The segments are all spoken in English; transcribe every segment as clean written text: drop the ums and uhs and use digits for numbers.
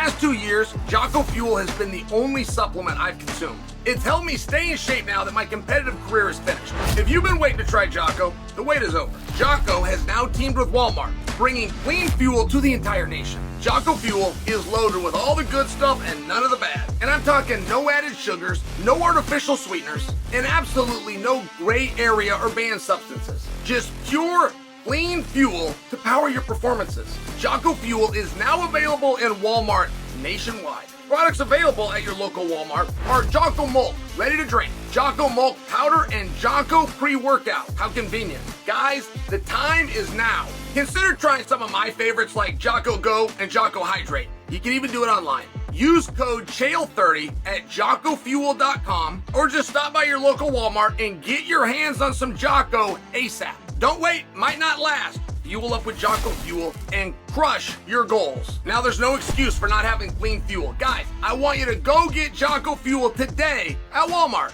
past 2 years, Jocko Fuel has been the only supplement I've consumed. It's helped me stay in shape now that my competitive career is finished. If you've been waiting to try Jocko, the wait is over. Jocko has now teamed with Walmart, bringing clean fuel to the entire nation. Jocko Fuel is loaded with all the good stuff and none of the bad. And I'm talking no added sugars, no artificial sweeteners, and absolutely no gray area or banned substances. Just pure, clean fuel to power your performances. Jocko Fuel is now available in Walmart nationwide. Products available at your local Walmart are Jocko Malt, ready to drink, Jocko Malt powder, and Jocko pre-workout. How convenient. Guys, the time is now. Consider trying some of my favorites like Jocko Go and Jocko Hydrate. You can even do it online. Use code Chael30 at JockoFuel.com or just stop by your local Walmart and get your hands on some Jocko ASAP. Don't wait, might not last. Fuel up with Jocko Fuel and crush your goals. Now there's no excuse for not having clean fuel. Guys, I want you to go get Jocko Fuel today at Walmart.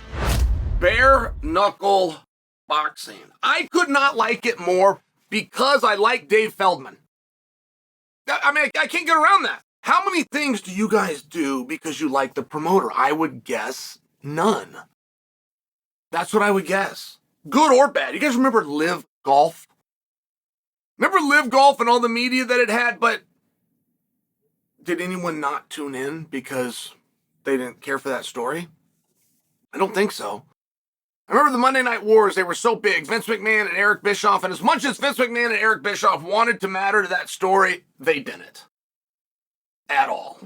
Bare knuckle boxing. I could not like it more because I like Dave Feldman. I mean, I can't get around that. How many things do you guys do because you like the promoter? I would guess none. That's what I would guess. Good or bad. You guys remember Live Golf? Remember Live Golf and all the media that it had, but did anyone not tune in because they didn't care for that story? I don't think so. I remember the Monday Night Wars, they were so big, Vince McMahon and Eric Bischoff, and as much as Vince McMahon and Eric Bischoff wanted to matter to that story, they didn't. At all.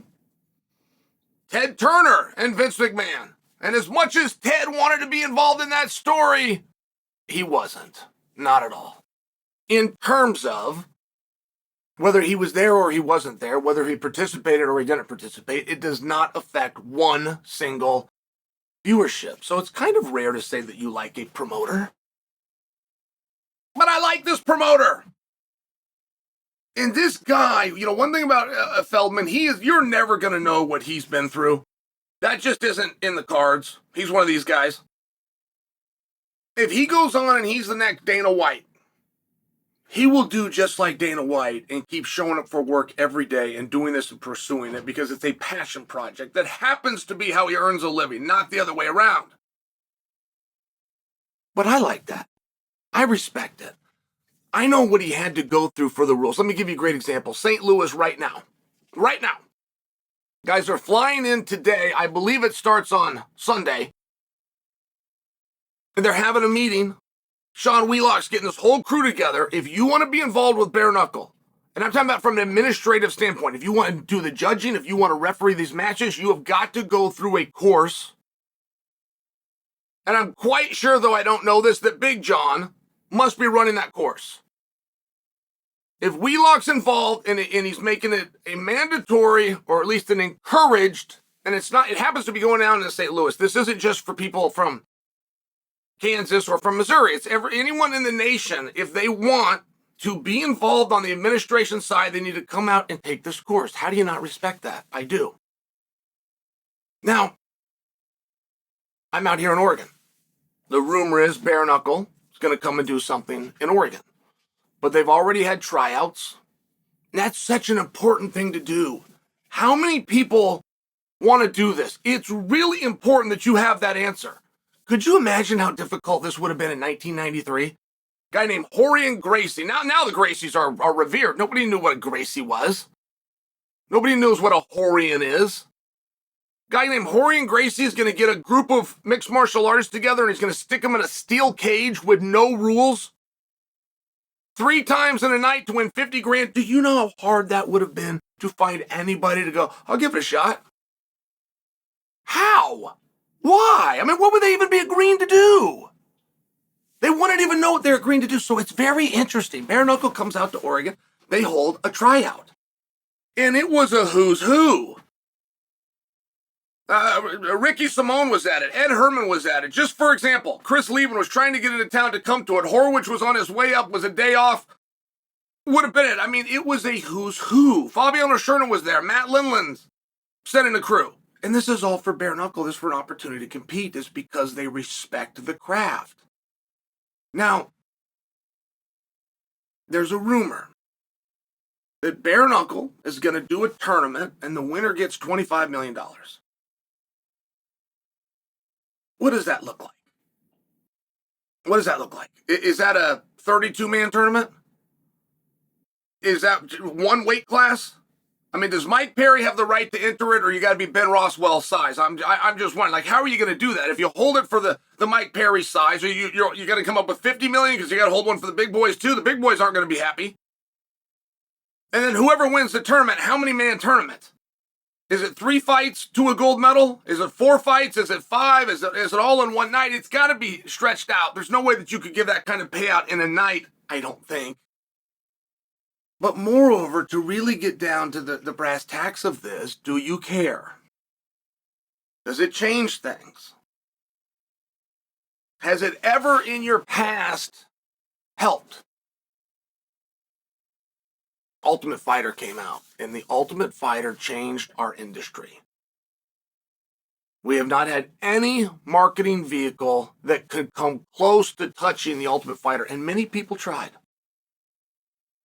Ted Turner and Vince McMahon, and as much as Ted wanted to be involved in that story, he wasn't. Not at all. In terms of whether he was there or he wasn't there, whether he participated or he didn't participate, it does not affect one single viewership. So it's kind of rare to say that you like a promoter. But I like this promoter. And this guy, one thing about Feldman, you're never going to know what he's been through. That just isn't in the cards. He's one of these guys. If he goes on and he's the next Dana White, he will do just like Dana White and keep showing up for work every day and doing this and pursuing it because it's a passion project that happens to be how he earns a living, not the other way around. But I like that. I respect it. I know what he had to go through for the rules. Let me give you a great example. St. Louis right now. Right now. Guys are flying in today. I believe it starts on Sunday. And they're having a meeting. Sean Wheelock's getting this whole crew together. If you want to be involved with bare knuckle, and I'm talking about from an administrative standpoint, if you want to do the judging, if you want to referee these matches, you have got to go through a course. And I'm quite sure, though I don't know this, that Big John must be running that course. If Wheelock's involved and he's making it a mandatory or at least an encouraged, and it happens to be going down in St. Louis. This isn't just for people from Kansas or from Missouri. It's anyone in the nation. If they want to be involved on the administration side, they need to come out and take this course. How do you not respect that? I do. Now, I'm out here in Oregon. The rumor is bare knuckle is going to come and do something in Oregon. But they've already had tryouts. And that's such an important thing to do. How many people want to do this? It's really important that you have that answer. Could you imagine how difficult this would have been in 1993? A guy named Horian Gracie. Now the Gracies are revered. Nobody knew what a Gracie was. Nobody knows what a Horian is. A guy named Horian Gracie is going to get a group of mixed martial artists together and he's going to stick them in a steel cage with no rules. 3 times in a night to win 50 grand. Do you know how hard that would have been to find anybody to go, I'll give it a shot? How? Why? I mean, what would they even be agreeing to do? They wouldn't even know what they're agreeing to do. So it's very interesting. Bare knuckle comes out to Oregon. They hold a tryout. And it was a who's who. Ricky Simone was at it. Ed Herman was at it. Just for example, Chris Levin was trying to get into town to come to it. Horwich was on his way up, was a day off. Would have been it. I mean, it was a who's who. Fabiano Scherner was there. Matt Lindland sending the crew. And this is all for bare knuckle. This is for an opportunity to compete. It's because they respect the craft. Now, there's a rumor that Bare Knuckle is going to do a tournament and the winner gets $25 million. What does that look like? What does that look like? Is that a 32-man tournament? Is that one weight class? I mean, does Mike Perry have the right to enter it, or you got to be Ben Rosswell's size? I'm just wondering, like, how are you going to do that? If you hold it for the Mike Perry size, or you're going to come up with $50 million because you got to hold one for the big boys too. The big boys aren't going to be happy. And then whoever wins the tournament, how many man tournament? Is it 3 fights to a gold medal? Is it 4 fights? Is it 5? Is it all in one night? It's got to be stretched out. There's no way that you could give that kind of payout in a night, I don't think. But moreover, to really get down to the brass tacks of this, do you care? Does it change things? Has it ever in your past helped? Ultimate Fighter came out, and the Ultimate Fighter changed our industry. We have not had any marketing vehicle that could come close to touching the Ultimate Fighter, and many people tried.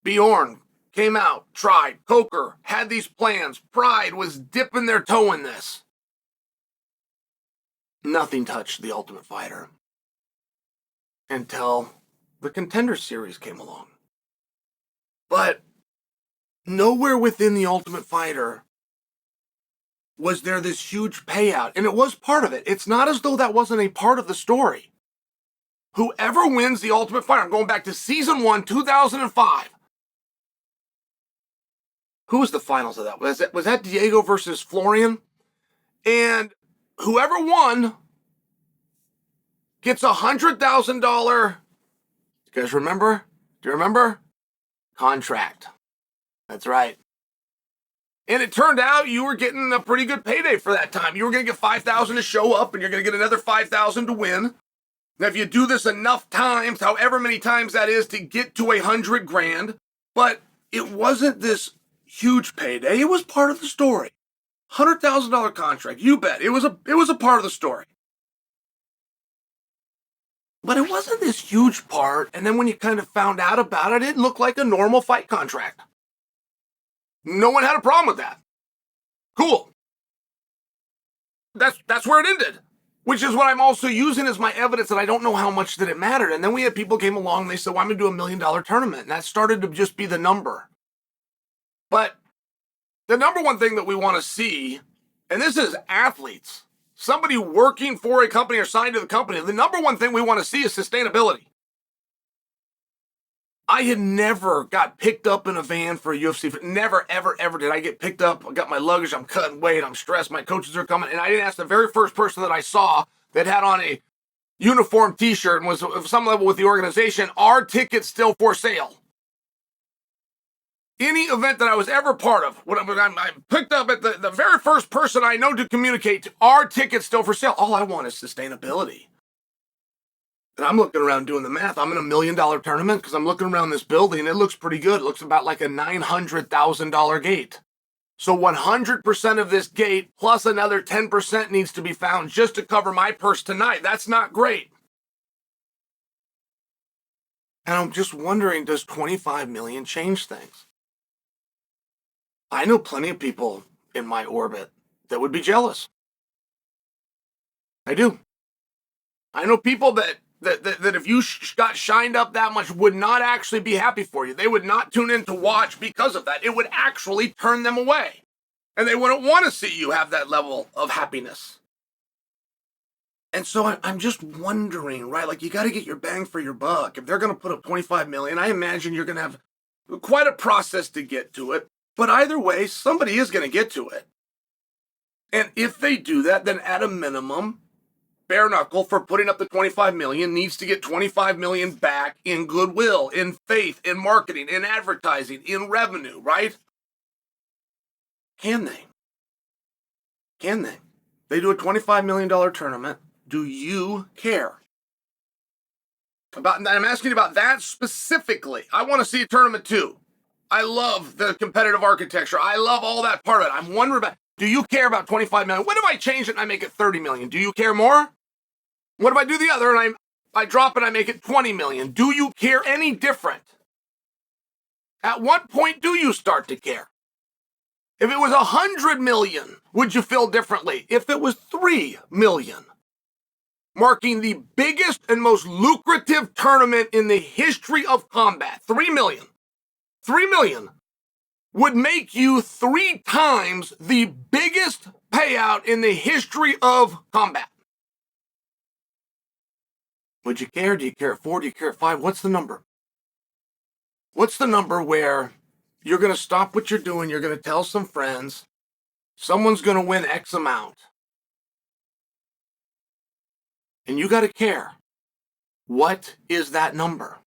Bjorn came out, tried. Coker had these plans. Pride was dipping their toe in this. Nothing touched the Ultimate Fighter until the Contender Series came along. But nowhere within the Ultimate Fighter was there this huge payout, and it was part of it. It's not as though that wasn't a part of the story. Whoever wins the Ultimate Fighter, I'm going back to Season 1, 2005. Who was the finals of that? Was that Diego versus Florian? And whoever won gets $100,000. You guys remember? Do you remember? Contract. That's right. And it turned out you were getting a pretty good payday for that time. You were going to get $5,000 to show up, and you're going to get another $5,000 to win. Now, if you do this enough times, however many times that is, to get to $100,000, but it wasn't this huge payday. It was part of the story. $100,000 contract. You bet. It was a part of the story. But it wasn't this huge part. And then when you kind of found out about it, it looked like a normal fight contract. No one had a problem with that. Cool. That's where it ended. Which is what I'm also using as my evidence that I don't know how much that it mattered. And then we had people came along and they said, well, I'm going to do $1 million tournament. And that started to just be the number. But the number one thing that we want to see, and this is athletes, somebody working for a company or signed to the company, the number one thing we want to see is sustainability. I had never got picked up in a van for a UFC. Never, ever, ever did I get picked up. I got my luggage. I'm cutting weight. I'm stressed. My coaches are coming. And I didn't ask the very first person that I saw that had on a uniform t-shirt and was of some level with the organization, are tickets still for sale? Any event that I was ever part of, when I picked up at the very first person I know to communicate to, are tickets still for sale? All I want is sustainability. And I'm looking around doing the math. I'm in $1 million tournament because I'm looking around this building. It looks pretty good. It looks about like a $900,000 gate. So 100% of this gate plus another 10% needs to be found just to cover my purse tonight. That's not great. And I'm just wondering, does 25 million change things? I know plenty of people in my orbit that would be jealous. I do. I know people that if you got shined up that much would not actually be happy for you. They would not tune in to watch because of that. It would actually turn them away. And they wouldn't want to see you have that level of happiness. And so I'm just wondering, right? Like, you got to get your bang for your buck. If they're going to put up 25 million, I imagine you're going to have quite a process to get to it. But either way, somebody is going to get to it. And if they do that, then at a minimum, Bare Knuckle, for putting up the 25 million, needs to get 25 million back in goodwill, in faith, in marketing, in advertising, in revenue, right? Can they? Can they? They do a $25 million tournament. Do you care? I'm asking about that specifically. I want to see a tournament too. I love the competitive architecture. I love all that part of it. I'm wondering about, do you care about 25 million? What if I change it and I make it 30 million? Do you care more? What if I do the other and I drop it and I make it 20 million? Do you care any different? At what point do you start to care? If it was 100 million, would you feel differently? If it was 3 million, marking the biggest and most lucrative tournament in the history of combat, 3 million. 3 million would make you 3 times the biggest payout in the history of combat. Would you care? Do you care at 4? Do you care at 5? What's the number? What's the number where you're going to stop what you're doing, you're going to tell some friends, someone's going to win X amount, and you got to care? What is that number?